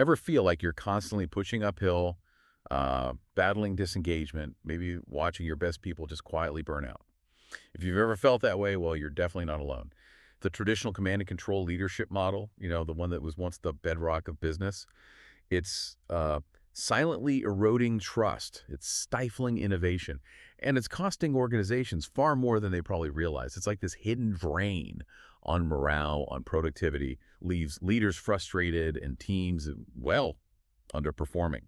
Ever feel like you're constantly pushing uphill, battling disengagement, maybe watching your best people just quietly burn out? If you've ever felt that way, well, you're definitely not alone. The traditional command and control leadership model, the one that was once the bedrock of business, it's silently eroding trust. It's stifling innovation. And it's costing organizations far more than they probably realize. It's like this hidden drain on morale, on productivity, leaves leaders frustrated and teams, well, underperforming.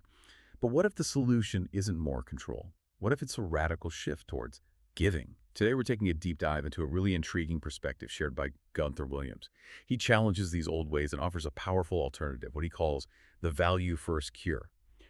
But what if the solution isn't more control? What if it's a radical shift towards giving? Today, we're taking a deep dive into a really intriguing perspective shared by Gunther Williams. He challenges these old ways and offers a powerful alternative, what he calls the value-first cure.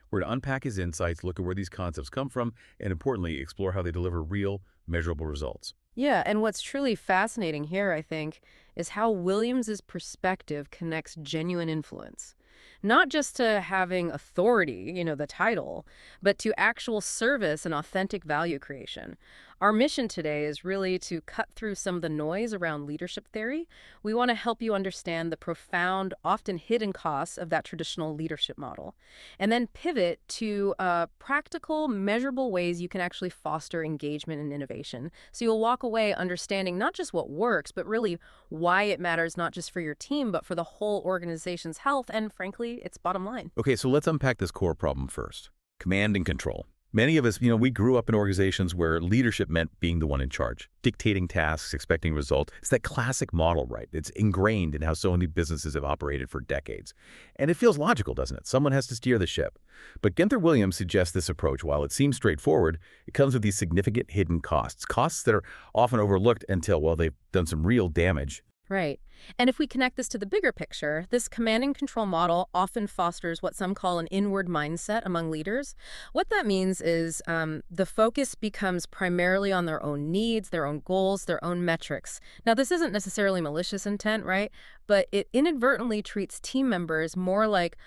We're to unpack his insights, look at where these concepts come from, and importantly, explore how they deliver real, measurable results. Yeah, and what's truly fascinating here, I think, is how Williams's perspective connects genuine influence. Not just to having authority, the title, but to actual service and authentic value creation. Our mission today is really to cut through some of the noise around leadership theory. We want to help you understand the profound, often hidden costs of that traditional leadership model, and then pivot to practical, measurable ways you can actually foster engagement and innovation. So you'll walk away understanding not just what works, but really why it matters not just for your team, but for the whole organization's health and, frankly, its bottom line. Okay, so let's unpack this core problem first. Command and control. Many of us, we grew up in organizations where leadership meant being the one in charge, dictating tasks, expecting results. It's that classic model, right? It's ingrained in how so many businesses have operated for decades. And it feels logical, doesn't it? Someone has to steer the ship. But Gunther Williams suggests this approach, while it seems straightforward, it comes with these significant hidden costs. Costs that are often overlooked until, well, they've done some real damage. Right. And if we connect this to the bigger picture, this command and control model often fosters what some call an inward mindset among leaders. What that means is the focus becomes primarily on their own needs, their own goals, their own metrics. Now, this isn't necessarily malicious intent, right? But it inadvertently treats team members more like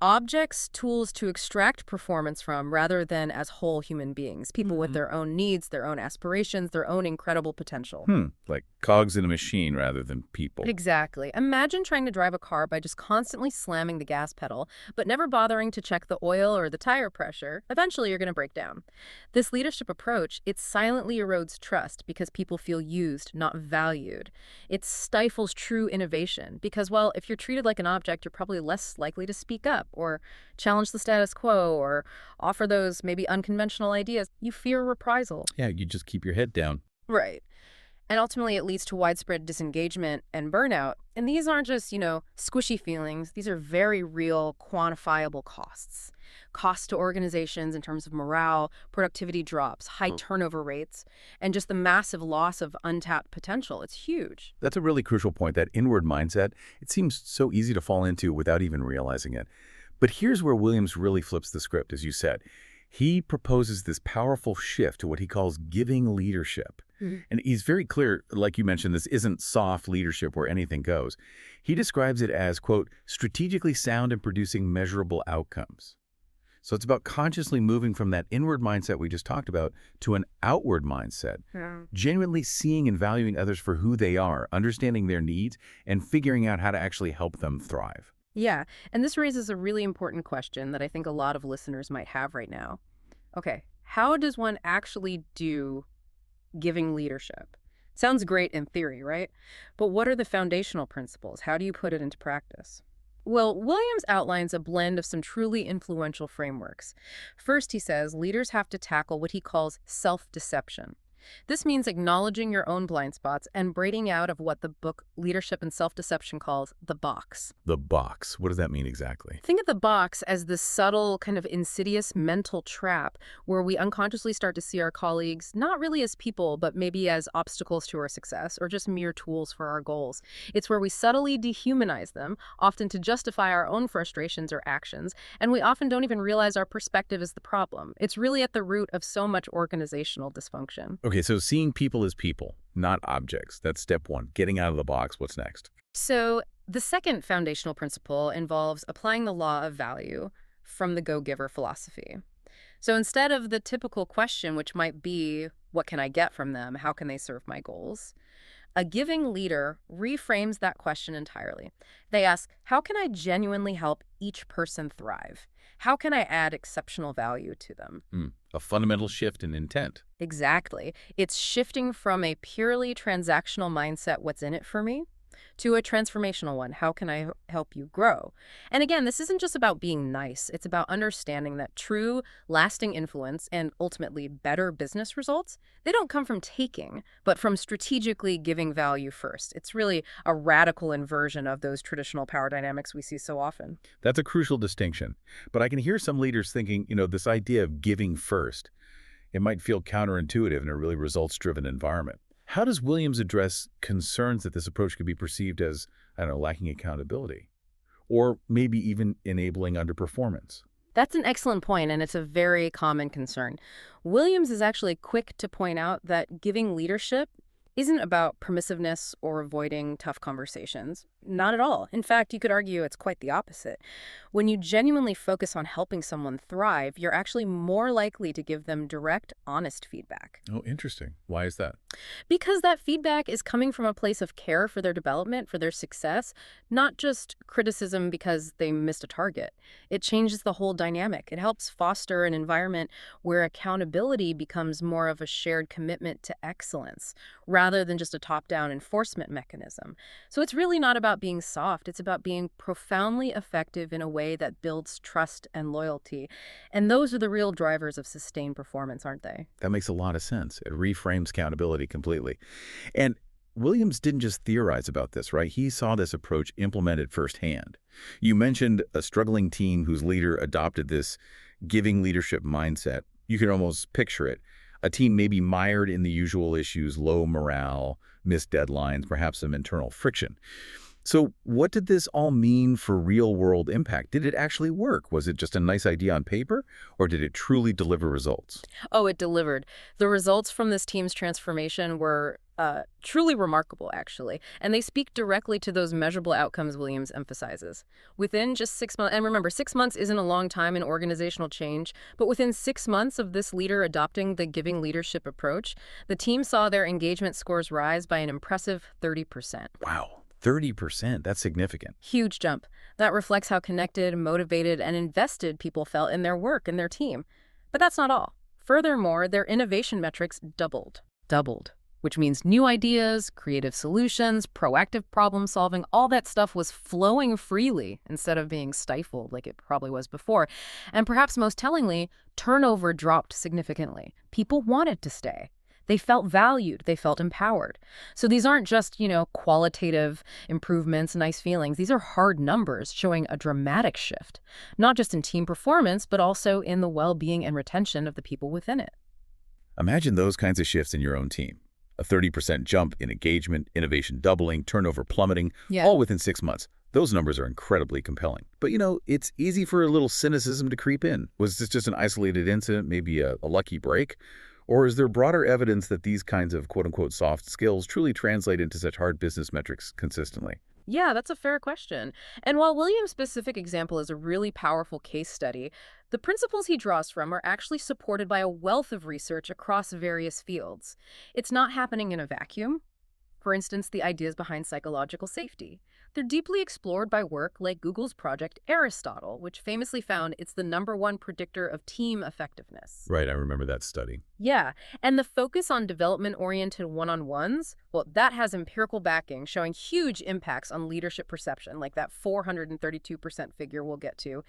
objects, tools to extract performance from rather than as whole human beings, people with their own needs, their own aspirations, their own incredible potential. Like cogs in a machine rather than people. Exactly. Imagine trying to drive a car by just constantly slamming the gas pedal, but never bothering to check the oil or the tire pressure. Eventually, you're going to break down. This leadership approach, it silently erodes trust because people feel used, not valued. It stifles true innovation because, well, if you're treated like an object, you're probably less likely to speak up or challenge the status quo or offer those maybe unconventional ideas. You fear reprisal. Yeah, you just keep your head down. Right. And ultimately, it leads to widespread disengagement and burnout. And these aren't just, squishy feelings. These are very real, quantifiable costs. Costs to organizations in terms of morale, productivity drops, high turnover rates, and just the massive loss of untapped potential. It's huge. That's a really crucial point, that inward mindset. It seems so easy to fall into without even realizing it. But here's where Williams really flips the script, as you said. He proposes this powerful shift to what he calls giving leadership. And he's very clear, like you mentioned, this isn't soft leadership where anything goes. He describes it as, quote, strategically sound and producing measurable outcomes. So it's about consciously moving from that inward mindset we just talked about to an outward mindset, genuinely seeing and valuing others for who they are, understanding their needs, and figuring out how to actually help them thrive. Yeah, and this raises a really important question that I think a lot of listeners might have right now. Okay, how does one actually do giving leadership? Sounds great in theory, right? But what are the foundational principles? How do you put it into practice? Well, Williams outlines a blend of some truly influential frameworks. First, he says leaders have to tackle what he calls self-deception. This means acknowledging your own blind spots and breaking out of what the book Leadership and Self-Deception calls the box. The box. What does that mean exactly? Think of the box as this subtle, kind of insidious mental trap where we unconsciously start to see our colleagues not really as people, but maybe as obstacles to our success or just mere tools for our goals. It's where we subtly dehumanize them, often to justify our own frustrations or actions, and we often don't even realize our perspective is the problem. It's really at the root of so much organizational dysfunction. Okay, so seeing people as people, not objects. That's step one. Getting out of the box. What's next? So the second foundational principle involves applying the law of value from the go-giver philosophy. So instead of the typical question, which might be, what can I get from them? How can they serve my goals? A giving leader reframes that question entirely. They ask, how can I genuinely help each person thrive? How can I add exceptional value to them? Hmm. A fundamental shift in intent. Exactly. It's shifting from a purely transactional mindset, what's in it for me, to a transformational one. How can I help you grow? And again, this isn't just about being nice. It's about understanding that true, lasting influence and ultimately better business results, they don't come from taking, but from strategically giving value first. It's really a radical inversion of those traditional power dynamics we see so often. That's a crucial distinction. But I can hear some leaders thinking, this idea of giving first, it might feel counterintuitive in a really results-driven environment. How does Williams address concerns that this approach could be perceived as, I don't know, lacking accountability? Or maybe even enabling underperformance? That's an excellent point, and it's a very common concern. Williams is actually quick to point out that giving leadership isn't about permissiveness or avoiding tough conversations. Not at all. In fact, you could argue it's quite the opposite. When you genuinely focus on helping someone thrive, you're actually more likely to give them direct, honest feedback. Oh, interesting. Why is that? Because that feedback is coming from a place of care for their development, for their success, not just criticism because they missed a target. It changes the whole dynamic. It helps foster an environment where accountability becomes more of a shared commitment to excellence rather than just a top-down enforcement mechanism. So it's really not about being soft. It's about being profoundly effective in a way that builds trust and loyalty. And those are the real drivers of sustained performance, aren't they? That makes a lot of sense. It reframes accountability completely. And Williams didn't just theorize about this, right? He saw this approach implemented firsthand. You mentioned a struggling team whose leader adopted this giving leadership mindset. You can almost picture it. A team may be mired in the usual issues, low morale, missed deadlines, perhaps some internal friction. So what did this all mean for real-world impact? Did it actually work? Was it just a nice idea on paper, or did it truly deliver results? Oh, it delivered. The results from this team's transformation were truly remarkable, actually. And they speak directly to those measurable outcomes Williams emphasizes. Within just 6 months, and remember, 6 months isn't a long time in organizational change, but within 6 months of this leader adopting the giving leadership approach, the team saw their engagement scores rise by an impressive 30%. Wow, 30%. That's significant. Huge jump. That reflects how connected, motivated, and invested people felt in their work and their team. But that's not all. Furthermore, their innovation metrics doubled. Which means new ideas, creative solutions, proactive problem solving, all that stuff was flowing freely instead of being stifled like it probably was before. And perhaps most tellingly, turnover dropped significantly. People wanted to stay. They felt valued. They felt empowered. So these aren't just, qualitative improvements, nice feelings. These are hard numbers showing a dramatic shift, not just in team performance, but also in the well-being and retention of the people within it. Imagine those kinds of shifts in your own team. A 30% jump in engagement, innovation doubling, turnover plummeting, Yeah. all within 6 months. Those numbers are incredibly compelling. But it's easy for a little cynicism to creep in. Was this just an isolated incident, maybe a lucky break? Or is there broader evidence that these kinds of quote-unquote soft skills truly translate into such hard business metrics consistently? Yeah, that's a fair question. And while Williams' specific example is a really powerful case study, the principles he draws from are actually supported by a wealth of research across various fields. It's not happening in a vacuum. For instance, the ideas behind psychological safety. They're deeply explored by work like Google's Project Aristotle, which famously found it's the #1 predictor of team effectiveness. Right, I remember that study. Yeah, and the focus on development-oriented one-on-ones, well, that has empirical backing showing huge impacts on leadership perception, like that 432% figure we'll get to.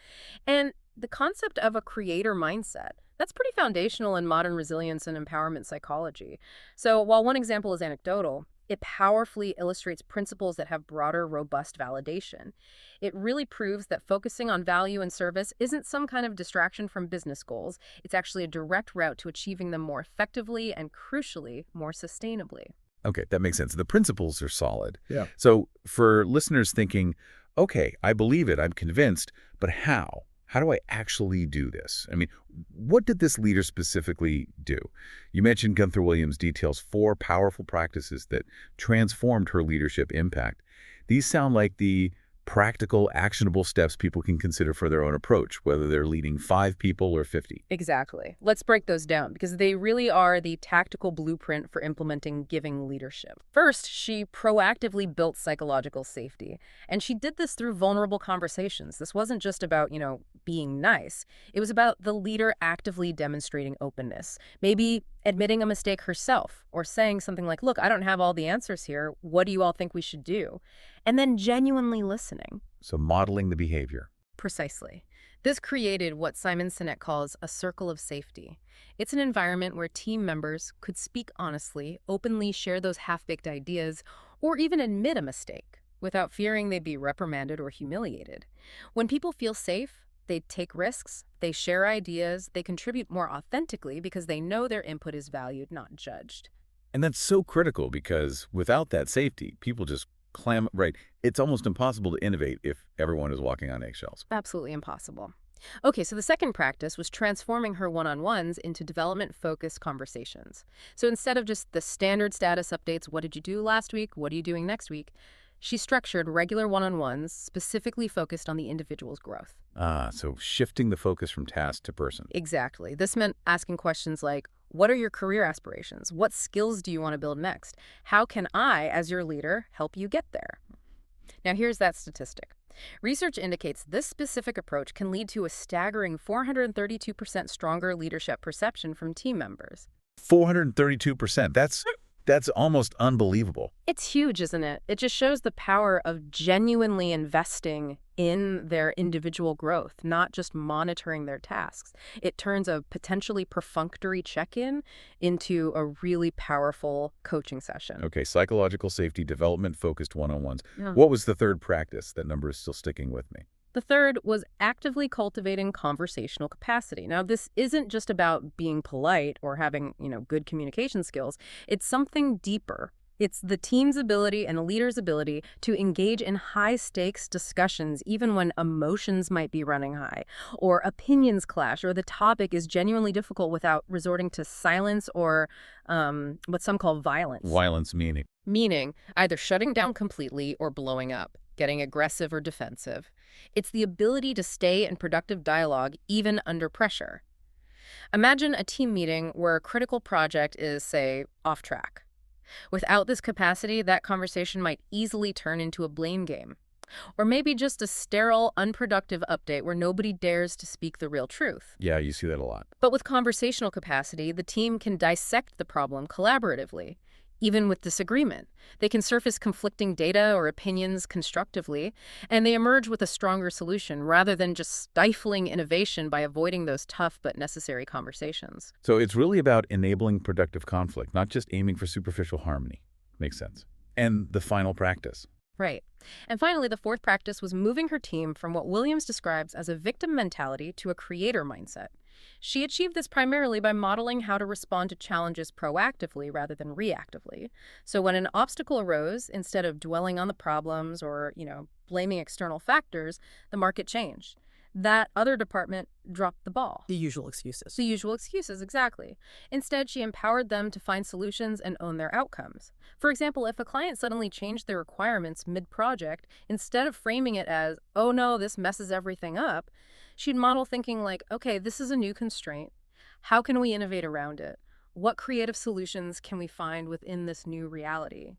And the concept of a creator mindset, that's pretty foundational in modern resilience and empowerment psychology. So while one example is anecdotal, it powerfully illustrates principles that have broader, robust validation. It really proves that focusing on value and service isn't some kind of distraction from business goals. It's actually a direct route to achieving them more effectively and, crucially, more sustainably. Okay, that makes sense. The principles are solid. Yeah. So for listeners thinking, okay, I believe it, I'm convinced, but how? How do I actually do this? I mean, what did this leader specifically do? You mentioned Gunther Williams details 4 powerful practices that transformed her leadership impact. These sound like the practical, actionable steps people can consider for their own approach, whether they're leading 5 people or 50. Exactly. Let's break those down because they really are the tactical blueprint for implementing giving leadership. First, she proactively built psychological safety, and she did this through vulnerable conversations. This wasn't just about, being nice. It was about the leader actively demonstrating openness, maybe admitting a mistake herself or saying something like, "Look, I don't have all the answers here. What do you all think we should do?" And then genuinely listening. So modeling the behavior. Precisely. This created what Simon Sinek calls a circle of safety. It's an environment where team members could speak honestly, openly share those half-baked ideas, or even admit a mistake without fearing they'd be reprimanded or humiliated. When people feel safe, they take risks, they share ideas, they contribute more authentically because they know their input is valued, not judged. And that's so critical because without that safety, people just clam, right? It's almost impossible to innovate if everyone is walking on eggshells. Absolutely impossible. Okay, so the second practice was transforming her one-on-ones into development-focused conversations. So instead of just the standard status updates, what did you do last week, what are you doing next week, she structured regular one-on-ones specifically focused on the individual's growth. So shifting the focus from task to person. Exactly. This meant asking questions like, what are your career aspirations? What skills do you want to build next? How can I, as your leader, help you get there? Now, here's that statistic. Research indicates this specific approach can lead to a staggering 432% stronger leadership perception from team members. 432%. That's almost unbelievable. It's huge, isn't it? It just shows the power of genuinely investing in their individual growth, not just monitoring their tasks. It turns a potentially perfunctory check-in into a really powerful coaching session. Okay, psychological safety, development-focused one-on-ones. Yeah. What was the third practice? That number is still sticking with me. The third was actively cultivating conversational capacity. Now, this isn't just about being polite or having, good communication skills. It's something deeper. It's the team's ability and a leader's ability to engage in high-stakes discussions even when emotions might be running high, or opinions clash, or the topic is genuinely difficult without resorting to silence or what some call violence. Violence meaning. Meaning either shutting down completely or blowing up, getting aggressive or defensive. It's the ability to stay in productive dialogue even under pressure. Imagine a team meeting where a critical project is, say, off track. Without this capacity, that conversation might easily turn into a blame game. Or maybe just a sterile, unproductive update where nobody dares to speak the real truth. Yeah, you see that a lot. But with conversational capacity, the team can dissect the problem collaboratively. Even with disagreement, they can surface conflicting data or opinions constructively, and they emerge with a stronger solution rather than just stifling innovation by avoiding those tough but necessary conversations. So it's really about enabling productive conflict, not just aiming for superficial harmony. Makes sense. And the final practice. Right. And finally, the fourth practice was moving her team from what Williams describes as a victim mentality to a creator mindset. She achieved this primarily by modeling how to respond to challenges proactively rather than reactively. So when an obstacle arose, instead of dwelling on the problems or, blaming external factors, the market changed. That other department dropped the ball. The usual excuses. The usual excuses, exactly. Instead, she empowered them to find solutions and own their outcomes. For example, if a client suddenly changed their requirements mid-project, instead of framing it as, oh no, this messes everything up, she'd model thinking like, okay, this is a new constraint. How can we innovate around it? What creative solutions can we find within this new reality?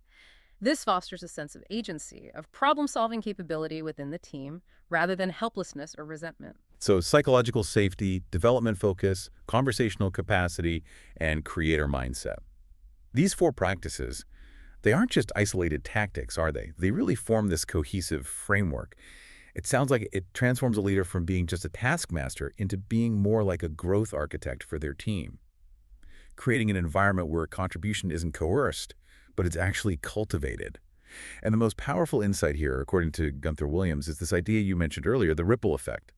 This fosters a sense of agency, of problem-solving capability within the team, rather than helplessness or resentment. So psychological safety, development focus, conversational capacity, and creator mindset. These 4 practices, they aren't just isolated tactics, are they? They really form this cohesive framework. It sounds like it transforms a leader from being just a taskmaster into being more like a growth architect for their team, creating an environment where contribution isn't coerced, but it's actually cultivated. And the most powerful insight here, according to Gunther Williams, is this idea you mentioned earlier, the ripple effect.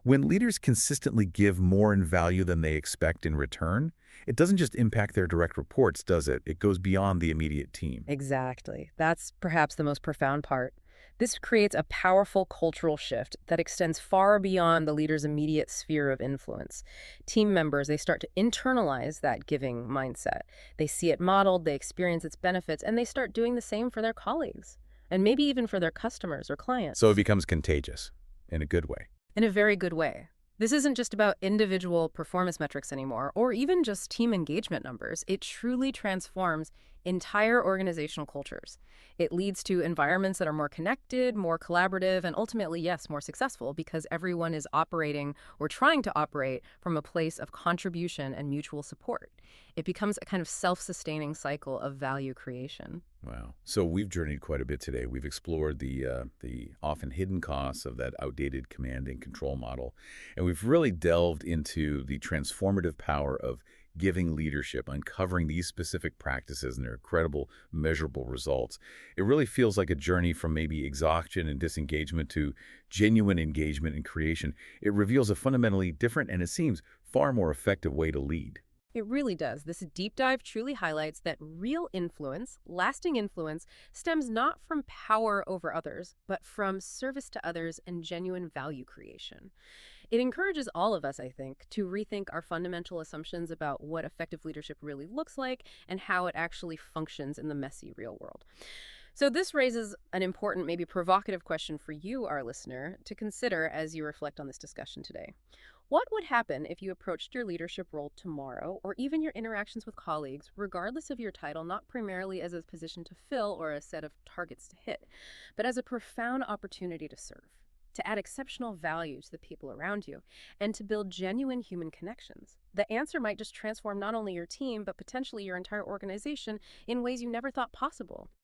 When leaders consistently give more in value than they expect in return, it doesn't just impact their direct reports, does it? It goes beyond the immediate team. Exactly. That's perhaps the most profound part. This creates a powerful cultural shift that extends far beyond the leader's immediate sphere of influence. Team members, they start to internalize that giving mindset. They see it modeled, they experience its benefits, and they start doing the same for their colleagues. and maybe even for their customers or So it clients. becomes contagious in a good way. In a very good way. This isn't just about individual performance metrics anymore, or even just team engagement numbers. It truly transforms entire organizational cultures. It leads to environments that are more connected, more collaborative, and ultimately, yes, more successful because everyone is operating or trying to operate from a place of contribution and mutual support. It becomes a kind of self-sustaining cycle of value creation. Wow. So we've journeyed quite a bit today. We've explored the often hidden costs of that outdated command and control model, and we've really delved into the transformative power of giving leadership, uncovering these specific practices and their incredible measurable results. It really feels like a journey from maybe exhaustion and disengagement to genuine engagement and creation. It reveals a fundamentally different and it seems far more effective way to lead. It really does. This deep dive truly highlights that real influence, lasting influence, stems not from power over others, but from service to others and genuine value creation. It encourages all of us, I think, to rethink our fundamental assumptions about what effective leadership really looks like and how it actually functions in the messy real world. So, this raises an important, maybe provocative question for you, our listener, to consider as you reflect on this discussion today. What would happen if you approached your leadership role tomorrow, or even your interactions with colleagues, regardless of your title, not primarily as a position to fill or a set of targets to hit, but as a profound opportunity to serve? To add exceptional value to the people around you, and to build genuine human connections. The answer might just transform not only your team, but potentially your entire organization in ways you never thought possible.